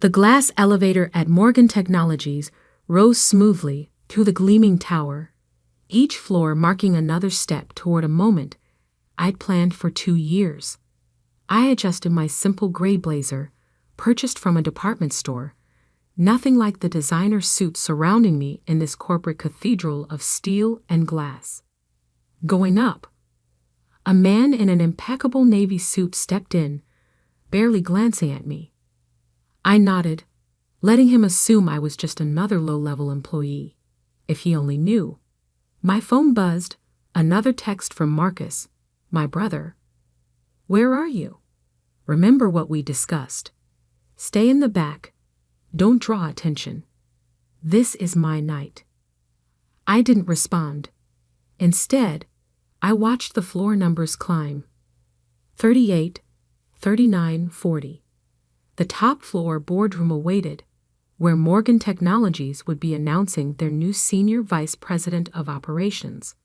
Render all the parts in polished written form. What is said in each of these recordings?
The glass elevator at Morgan Technologies rose smoothly through the gleaming tower, each floor marking another step toward a moment I'd planned for 2 years. I adjusted my simple gray blazer, purchased from a department store, nothing like the designer suits surrounding me in this corporate cathedral of steel and glass. Going up, a man in an impeccable navy suit stepped in, barely glancing at me. I nodded, letting him assume I was just another low-level employee. If he only knew. My phone buzzed, another text from Marcus, my brother. "Where are you? Remember what we discussed. Stay in the back. Don't draw attention. This is my night." I didn't respond. Instead, I watched the floor numbers climb. 38, 39, 40. The top floor boardroom awaited, where Morgan Technologies would be announcing their new senior vice president of operations.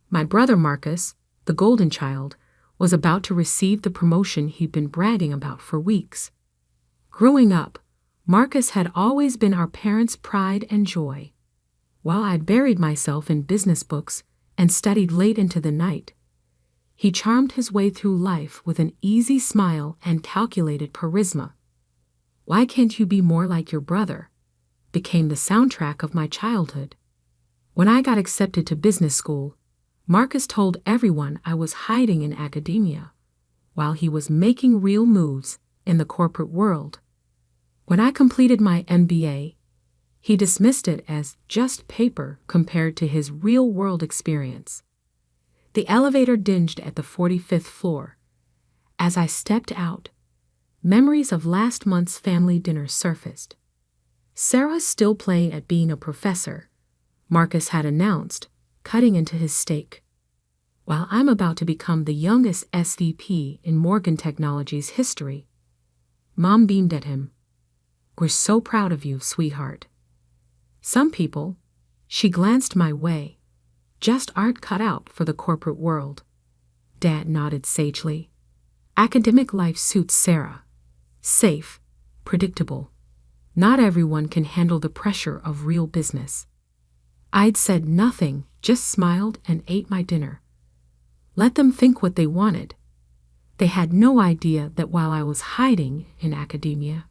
My brother Marcus, the golden child, was about to receive the promotion he'd been bragging about for weeks. Growing up, Marcus had always been our parents' pride and joy. While I'd buried myself in business books and studied late into the night, he charmed his way through life with an easy smile and calculated charisma. "Why can't you be more like your brother?" became the soundtrack of my childhood. When I got accepted to business school, Marcus told everyone I was hiding in academia, while he was making real moves in the corporate world. When I completed my MBA, he dismissed it as just paper compared to his real-world experience. The elevator dinged at the 45th floor. As I stepped out, memories of last month's family dinner surfaced. Sarah's still playing at being a professor, Marcus had announced, cutting into his steak. While I'm about to become the youngest SVP in Morgan Technologies history. Mom beamed at him. "We're so proud of you, sweetheart." Some people, she glanced my way, just aren't cut out for the corporate world. Dad nodded sagely. Academic life suits Sarah. Safe, predictable. Not everyone can handle the pressure of real business. I'd said nothing, just smiled and ate my dinner. Let them think what they wanted. They had no idea that while I was hiding in academia,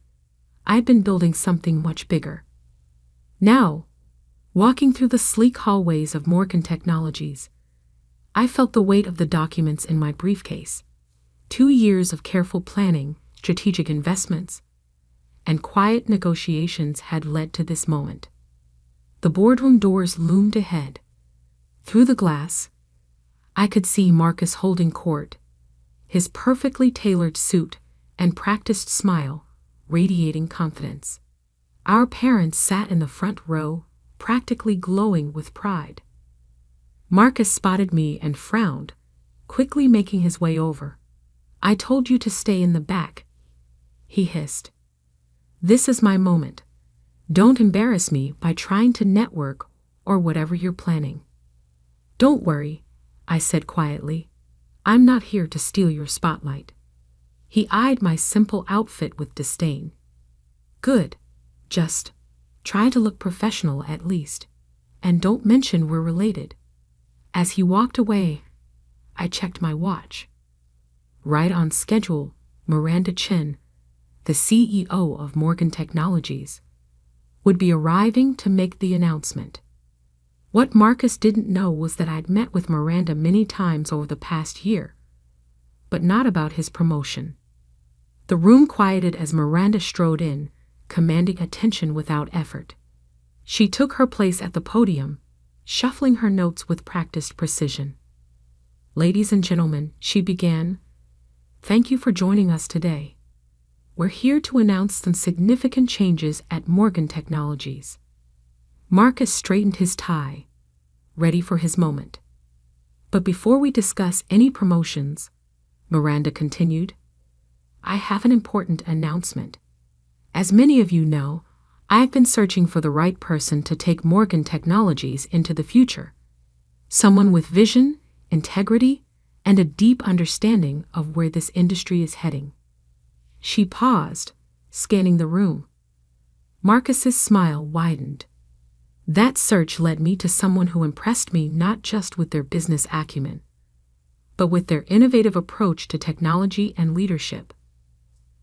I'd been building something much bigger. Now, walking through the sleek hallways of Morgan Technologies, I felt the weight of the documents in my briefcase. 2 years of careful planning, strategic investments, and quiet negotiations had led to this moment. The boardroom doors loomed ahead. Through the glass, I could see Marcus holding court, his perfectly tailored suit and practiced smile radiating confidence. Our parents sat in the front row, practically glowing with pride. Marcus spotted me and frowned, quickly making his way over. "I told you to stay in the back," he hissed. "This is my moment. Don't embarrass me by trying to network or whatever you're planning." "Don't worry," I said quietly. "I'm not here to steal your spotlight." He eyed my simple outfit with disdain. "Good. Just try to look professional at least, and don't mention we're related." As he walked away, I checked my watch. Right on schedule, Miranda Chen, the CEO of Morgan Technologies, would be arriving to make the announcement. What Marcus didn't know was that I'd met with Miranda many times over the past year, but not about his promotion. The room quieted as Miranda strode in, commanding attention without effort. She took her place at the podium, shuffling her notes with practiced precision. "Ladies and gentlemen," she began, "thank you for joining us today. We're here to announce some significant changes at Morgan Technologies." Marcus straightened his tie, ready for his moment. "But before we discuss any promotions," Miranda continued, "I have an important announcement. As many of you know, I've been searching for the right person to take Morgan Technologies into the future. Someone with vision, integrity, and a deep understanding of where this industry is heading." She paused, scanning the room. Marcus's smile widened. That search led me to someone who impressed me not just with their business acumen, but with their innovative approach to technology and leadership.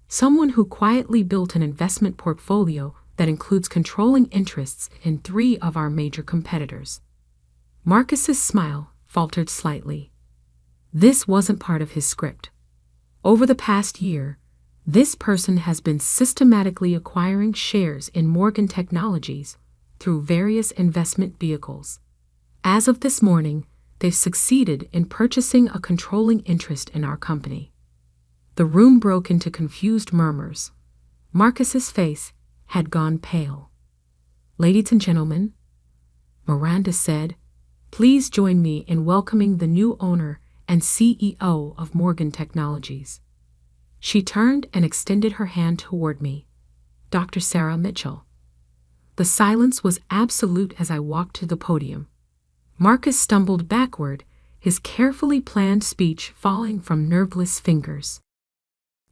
Someone who quietly built an investment portfolio that includes controlling interests in 3 of our major competitors. Marcus's smile faltered slightly. This wasn't part of his script. Over the past year, this person has been systematically acquiring shares in Morgan Technologies through various investment vehicles. As of this morning, they've succeeded in purchasing a controlling interest in our company. The room broke into confused murmurs. Marcus's face had gone pale. "Ladies and gentlemen," Miranda said, "please join me in welcoming the new owner and CEO of Morgan Technologies." She turned and extended her hand toward me. Dr. Sarah Mitchell. The silence was absolute as I walked to the podium. Marcus stumbled backward, his carefully planned speech falling from nerveless fingers.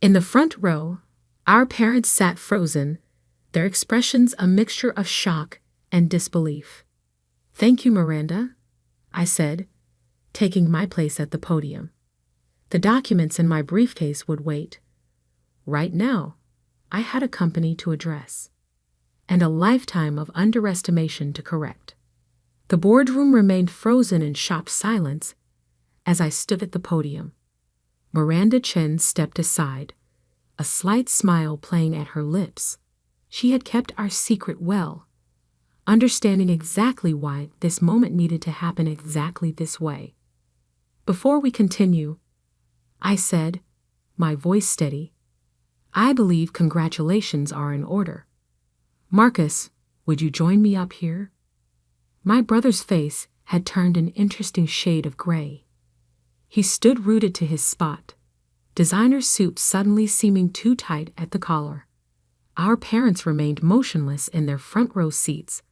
In the front row, our parents sat frozen, their expressions a mixture of shock and disbelief. "Thank you, Miranda," I said, taking my place at the podium. The documents in my briefcase would wait. Right now, I had a company to address, and a lifetime of underestimation to correct. The boardroom remained frozen in shocked silence as I stood at the podium. Miranda Chen stepped aside, a slight smile playing at her lips. She had kept our secret well, understanding exactly why this moment needed to happen exactly this way. "Before we continue," I said, my voice steady, "I believe congratulations are in order. Marcus, would you join me up here?" My brother's face had turned an interesting shade of gray. He stood rooted to his spot, designer suit suddenly seeming too tight at the collar. Our parents remained motionless in their front row seats,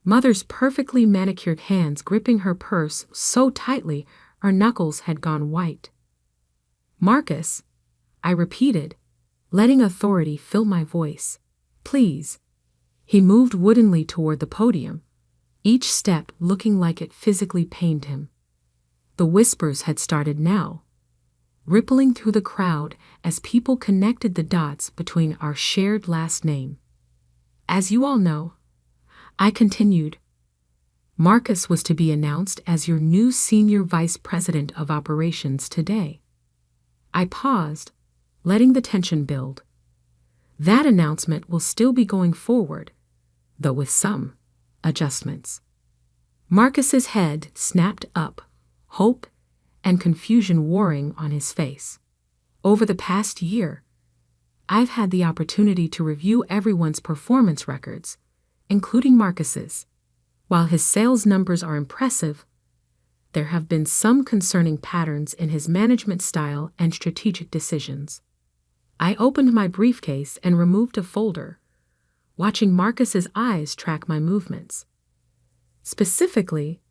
mother's perfectly manicured hands gripping her purse so tightly her knuckles had gone white. "Marcus," I repeated, letting authority fill my voice, "please." He moved woodenly toward the podium, each step looking like it physically pained him. The whispers had started now, rippling through the crowd as people connected the dots between our shared last name. "As you all know," I continued, "Marcus was to be announced as your new Senior Vice President of Operations today." I paused, letting the tension build. That announcement will still be going forward, though with some adjustments. Marcus's head snapped up, hope and confusion warring on his face. Over the past year, I've had the opportunity to review everyone's performance records, including Marcus's. While his sales numbers are impressive, there have been some concerning patterns in his management style and strategic decisions. I opened my briefcase and removed a folder, watching Marcus's eyes track my movements. Specifically,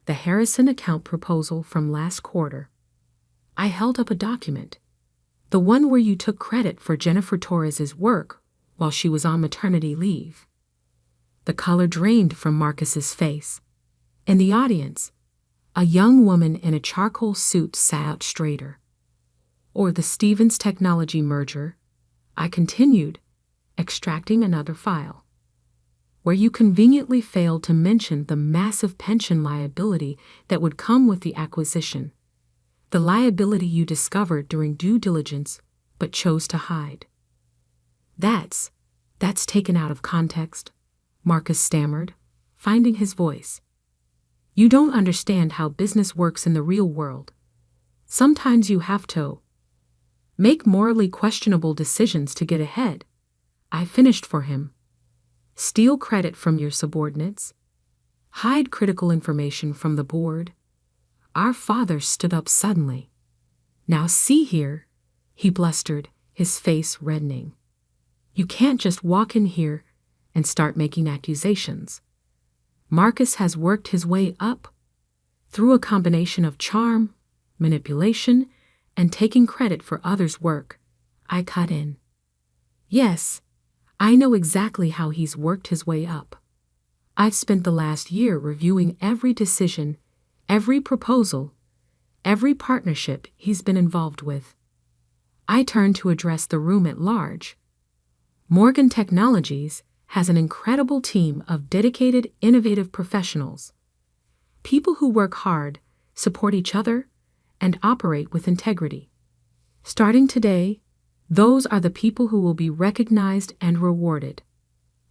the Harrison account proposal from last quarter. I held up a document, the one where you took credit for Jennifer Torres's work while she was on maternity leave. The color drained from Marcus's face. In the audience, a young woman in a charcoal suit sat straighter. "Or the Stevens Technology merger," I continued, extracting another file, "where you conveniently failed to mention the massive pension liability that would come with the acquisition. The liability you discovered during due diligence but chose to hide." That's taken out of context," Marcus stammered, finding his voice. "You don't understand how business works in the real world. Sometimes you have to make morally questionable decisions to get ahead." I finished for him. "Steal credit from your subordinates. Hide critical information from the board." Our father stood up suddenly. "Now see here," he blustered, his face reddening. "You can't just walk in here and start making accusations. Marcus has worked his way up through a combination of charm, manipulation, and taking credit for others' work." I cut in. "Yes, I know exactly how he's worked his way up. I've spent the last year reviewing every decision, every proposal, every partnership he's been involved with. I turn to address the room at large. Morgan Technologies has an incredible team of dedicated, innovative professionals. People who work hard, support each other, and operate with integrity. Starting today, those are the people who will be recognized and rewarded.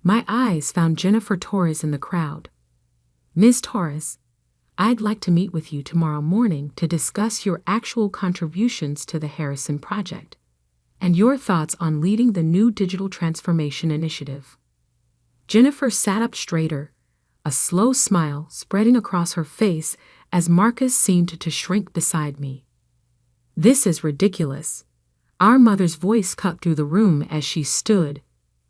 My eyes found Jennifer Torres in the crowd. Ms. Torres, I'd like to meet with you tomorrow morning to discuss your actual contributions to the Harrison Project and your thoughts on leading the new digital transformation initiative. Jennifer sat up straighter, a slow smile spreading across her face as Marcus seemed to shrink beside me. This is ridiculous. Our mother's voice cut through the room as she stood,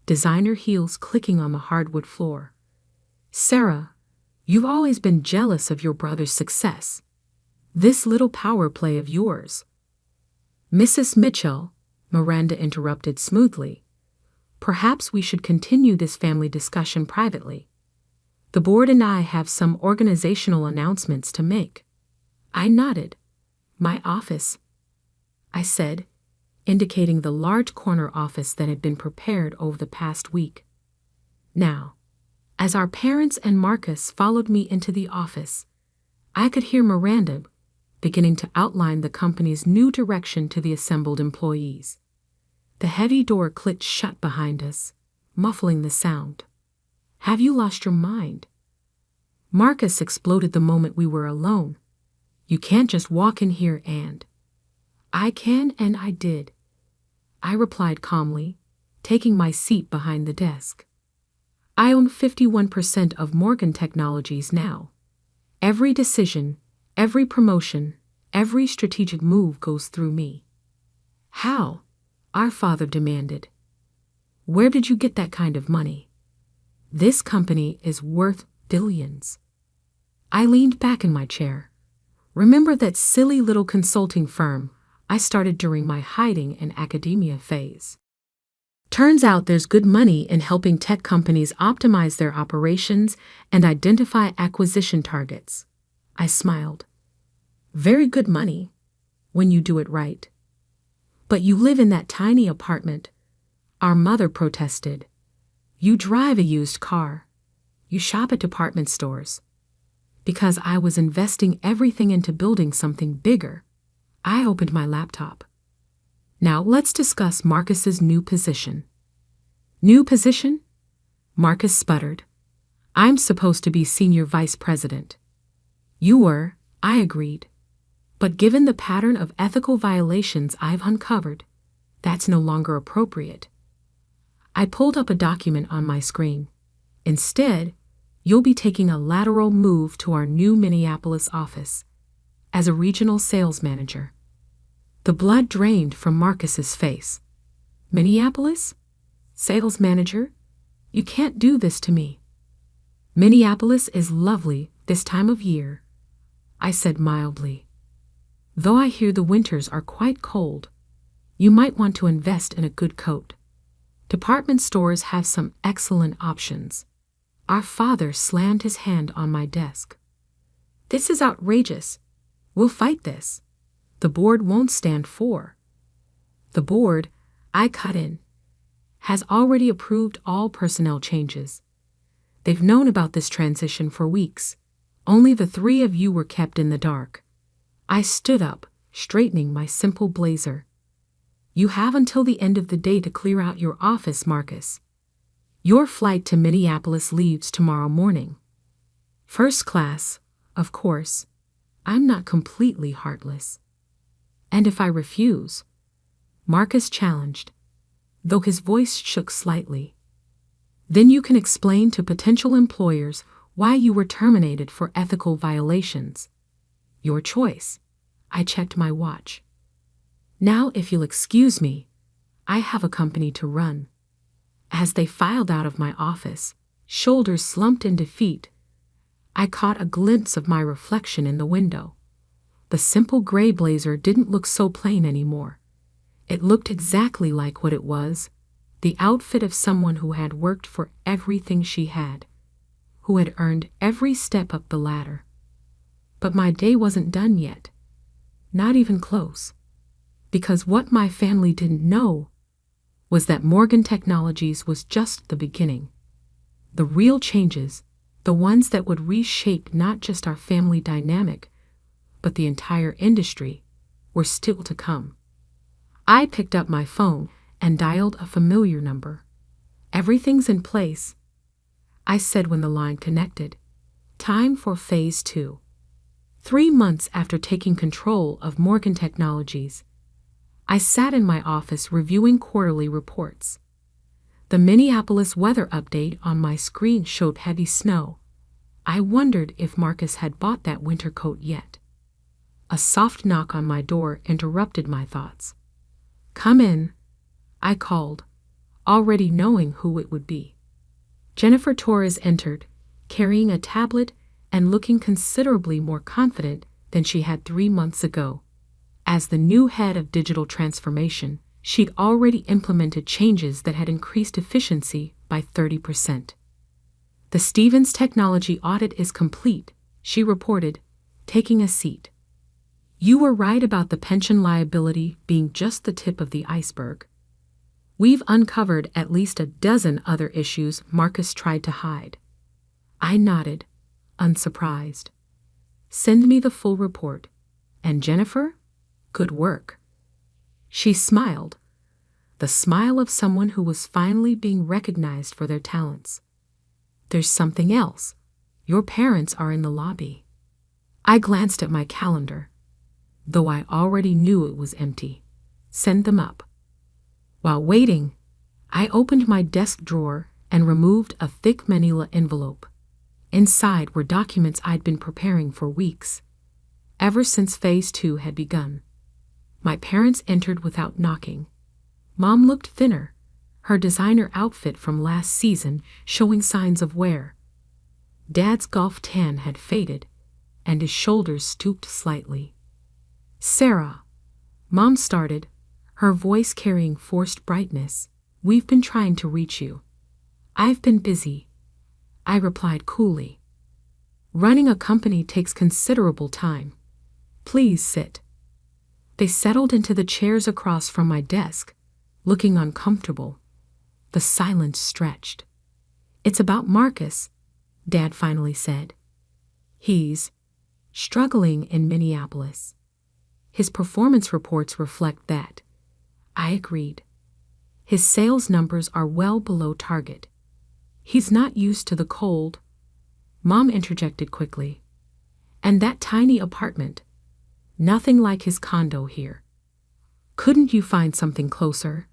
designer heels clicking on the hardwood floor. Sarah, you've always been jealous of your brother's success. This little power play of yours. Mrs. Mitchell, Miranda interrupted smoothly. Perhaps we should continue this family discussion privately. The board and I have some organizational announcements to make. I nodded. My office, I said, indicating the large corner office that had been prepared over the past week. Now, as our parents and Marcus followed me into the office, I could hear Miranda beginning to outline the company's new direction to the assembled employees. The heavy door clicked shut behind us, muffling the sound. Have you lost your mind? Marcus exploded the moment we were alone. You can't just walk in here and... I can and I did. I replied calmly, taking my seat behind the desk. I own 51% of Morgan Technologies now. Every decision, every promotion, every strategic move goes through me. How? Our father demanded. Where did you get that kind of money? This company is worth billions. I leaned back in my chair. Remember that silly little consulting firm I started during my hiding in academia phase? Turns out there's good money in helping tech companies optimize their operations and identify acquisition targets. I smiled. Very good money, when you do it right. But you live in that tiny apartment, our mother protested. You drive a used car. You shop at department stores. Because I was investing everything into building something bigger, I opened my laptop. Now let's discuss Marcus's new position. New position? Marcus sputtered. I'm supposed to be senior vice president. You were, I agreed. But given the pattern of ethical violations I've uncovered, that's no longer appropriate. I pulled up a document on my screen. Instead, you'll be taking a lateral move to our new Minneapolis office as a regional sales manager. The blood drained from Marcus's face. Minneapolis? Sales manager? You can't do this to me. Minneapolis is lovely this time of year, I said mildly. Though I hear the winters are quite cold, you might want to invest in a good coat. Department stores have some excellent options. Our father slammed his hand on my desk. This is outrageous. We'll fight this. The board won't stand for. The board, I cut in, has already approved all personnel changes. They've known about this transition for weeks. Only the three of you were kept in the dark. I stood up, straightening my simple blazer. You have until the end of the day to clear out your office, Marcus. Your flight to Minneapolis leaves tomorrow morning. First class, of course. I'm not completely heartless. And if I refuse? Marcus challenged, though his voice shook slightly. Then you can explain to potential employers why you were terminated for ethical violations. Your choice. I checked my watch. Now, if you'll excuse me, I have a company to run. As they filed out of my office, shoulders slumped in defeat, I caught a glimpse of my reflection in the window. The simple gray blazer didn't look so plain anymore. It looked exactly like what it was, the outfit of someone who had worked for everything she had, who had earned every step up the ladder. But my day wasn't done yet. Not even close. Because what my family didn't know was that Morgan Technologies was just the beginning. The real changes, the ones that would reshape not just our family dynamic, but the entire industry, were still to come. I picked up my phone and dialed a familiar number. "Everything's in place," I said when the line connected. Time for Phase 2. 3 months after taking control of Morgan Technologies, I sat in my office reviewing quarterly reports. The Minneapolis weather update on my screen showed heavy snow. I wondered if Marcus had bought that winter coat yet. A soft knock on my door interrupted my thoughts. "Come in," I called, already knowing who it would be. Jennifer Torres entered, carrying a tablet and looking considerably more confident than she had 3 months ago. As the new head of digital transformation, she'd already implemented changes that had increased efficiency by 30%. "The Stevens technology audit is complete," she reported, taking a seat. "You were right about the pension liability being just the tip of the iceberg. We've uncovered at least a dozen other issues Marcus tried to hide." I nodded, unsurprised. "Send me the full report. And Jennifer, good work." She smiled, the smile of someone who was finally being recognized for their talents. "There's something else. Your parents are in the lobby." I glanced at my calendar, though I already knew it was empty. "Send them up." While waiting, I opened my desk drawer and removed a thick manila envelope. Inside were documents I'd been preparing for weeks, ever since Phase 2 had begun. My parents entered without knocking. Mom looked thinner, her designer outfit from last season showing signs of wear. Dad's golf tan had faded, and his shoulders stooped slightly. "Sarah," Mom started, her voice carrying forced brightness, "we've been trying to reach you." "I've been busy," I replied coolly. "Running a company takes considerable time. Please sit." They settled into the chairs across from my desk, looking uncomfortable. The silence stretched. "It's about Marcus," Dad finally said. "He's struggling in Minneapolis. His performance reports reflect that." I agreed. "His sales numbers are well below target. He's not used to the cold," Mom interjected quickly. "And that tiny apartment. Nothing like his condo here. Couldn't you find something closer?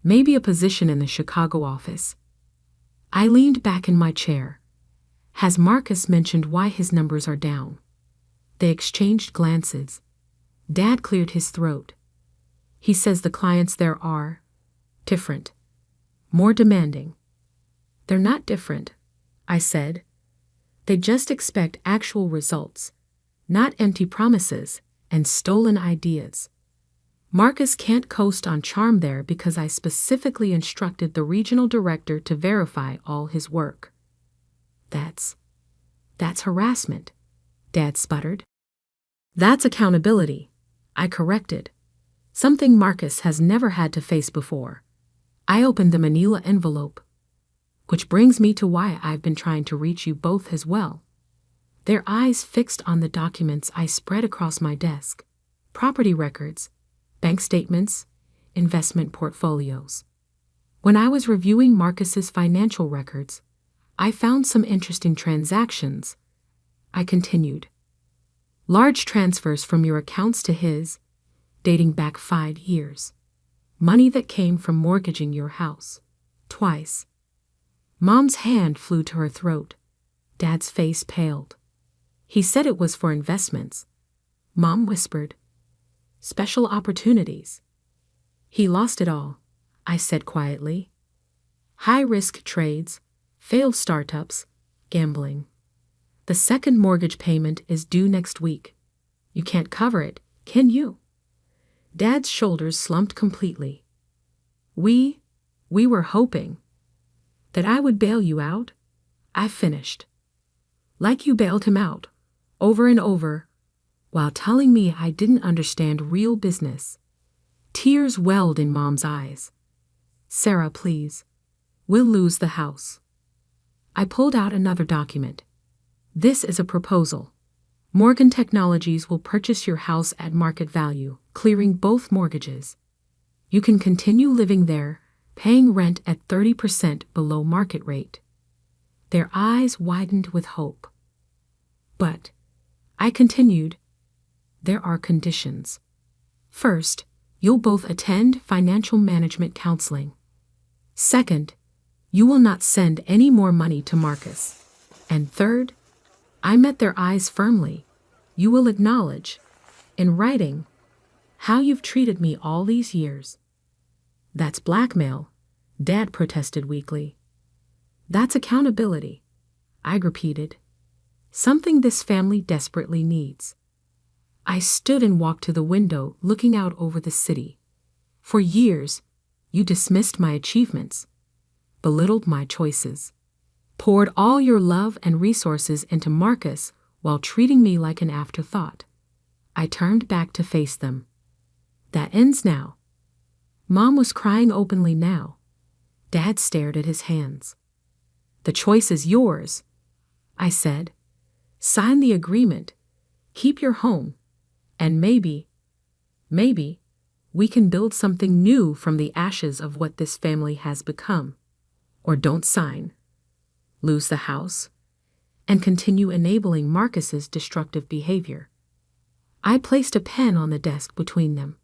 Maybe a position in the Chicago office?" I leaned back in my chair. "Has Marcus mentioned why his numbers are down?" They exchanged glances. Dad cleared his throat. "He says the clients there are different, more demanding." "They're not different," I said. "They just expect actual results, not empty promises and stolen ideas. Marcus can't coast on charm there because I specifically instructed the regional director to verify all his work." That's harassment," Dad sputtered. "That's accountability," I corrected, something Marcus has never had to face before. I opened the manila envelope. "Which brings me to why I've been trying to reach you both as well." Their eyes fixed on the documents I spread across my desk. Property records, bank statements, investment portfolios. When I was reviewing Marcus's financial records, I found some interesting transactions. I continued. "Large transfers from your accounts to his, dating back 5 years. Money that came from mortgaging your house. Twice." Mom's hand flew to her throat. Dad's face paled. "He said it was for investments," Mom whispered. "Special opportunities." "He lost it all," I said quietly. "High-risk trades, failed startups, gambling. The second mortgage payment is due next week. You can't cover it, can you?" Dad's shoulders slumped completely. We We were hoping that I would bail you out, I finished. Like you bailed him out, over and over, while telling me I didn't understand real business. Tears welled in Mom's eyes. Sarah, please. We'll lose the house. I pulled out another document. This is a proposal. Morgan Technologies will purchase your house at market value, clearing both mortgages. You can continue living there, paying rent at 30% below market rate. Their eyes widened with hope. But, I continued, there are conditions. First, you'll both attend financial management counseling. Second, you will not send any more money to Marcus. And third, I met their eyes firmly. You will acknowledge, in writing, how you've treated me all these years. That's blackmail, Dad protested weakly. That's accountability, I repeated. Something this family desperately needs. I stood and walked to the window, looking out over the city. For years, you dismissed my achievements, belittled my choices, poured all your love and resources into Marcus while treating me like an afterthought. I turned back to face them. That ends now. Mom was crying openly now. Dad stared at his hands. The choice is yours, I said. Sign the agreement, keep your home, and maybe, we can build something new from the ashes of what this family has become. Or don't sign, lose the house, and continue enabling Marcus's destructive behavior. I placed a pen on the desk between them.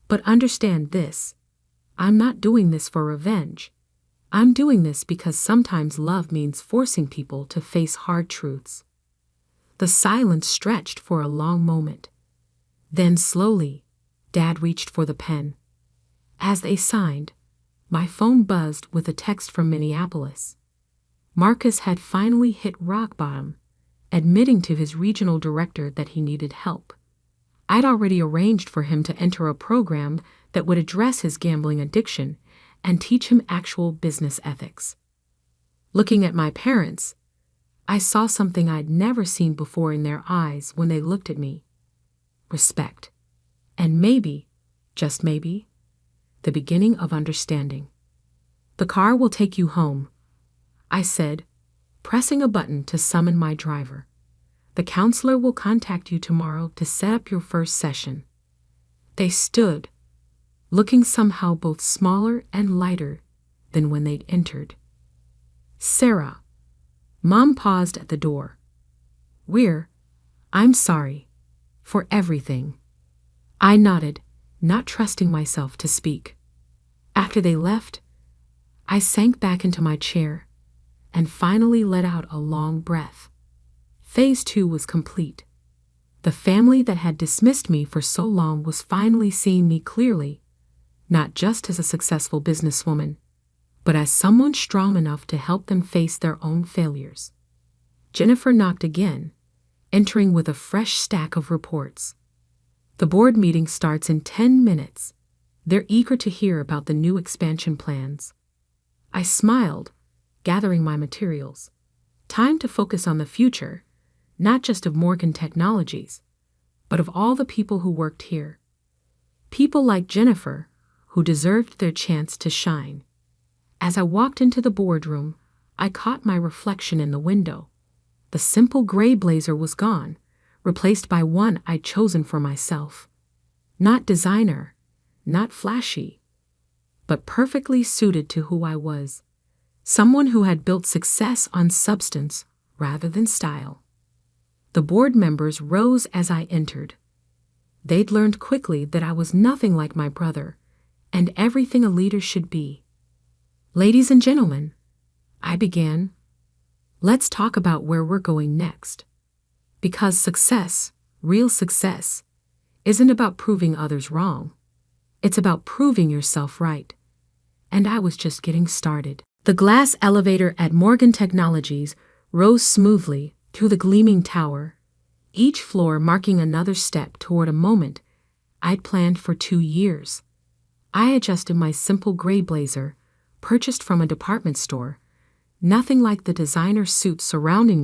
But understand this, I'm not doing this for revenge. I'm doing this because sometimes love means forcing people to face hard truths. The silence stretched for a long moment. Then slowly, Dad reached for the pen. As they signed, my phone buzzed with a text from Minneapolis. Marcus had finally hit rock bottom, admitting to his regional director that he needed help. I'd already arranged for him to enter a program that would address his gambling addiction and teach him actual business ethics. Looking at my parents, I saw something I'd never seen before in their eyes when they looked at me. Respect. And maybe, just maybe, the beginning of understanding. The car will take you home, I said, pressing a button to summon my driver. The counselor will contact you tomorrow to set up your first session. They stood, looking somehow both smaller and lighter than when they'd entered. Sarah. Mom paused at the door. I'm sorry. For everything. I nodded, not trusting myself to speak. After they left, I sank back into my chair and finally let out a long breath. Phase 2 was complete. The family that had dismissed me for so long was finally seeing me clearly, not just as a successful businesswoman, but as someone strong enough to help them face their own failures. Jennifer knocked again, entering with a fresh stack of reports. The board meeting starts in 10 minutes. They're eager to hear about the new expansion plans. I smiled, gathering my materials. Time to focus on the future, not just of Morgan Technologies, but of all the people who worked here. People like Jennifer, who deserved their chance to shine. As I walked into the boardroom, I caught my reflection in the window. The simple gray blazer was gone, replaced by one I'd chosen for myself. Not designer, not flashy, but perfectly suited to who I was. Someone who had built success on substance rather than style. The board members rose as I entered. They'd learned quickly that I was nothing like my brother, and everything a leader should be. Ladies and gentlemen, I began, let's talk about where we're going next. Because success, real success, isn't about proving others wrong. It's about proving yourself right. And I was just getting started. The glass elevator at Morgan Technologies rose smoothly through the gleaming tower, each floor marking another step toward a moment I'd planned for 2 years. I adjusted my simple gray blazer, purchased from a department store, nothing like the designer suits surrounding me.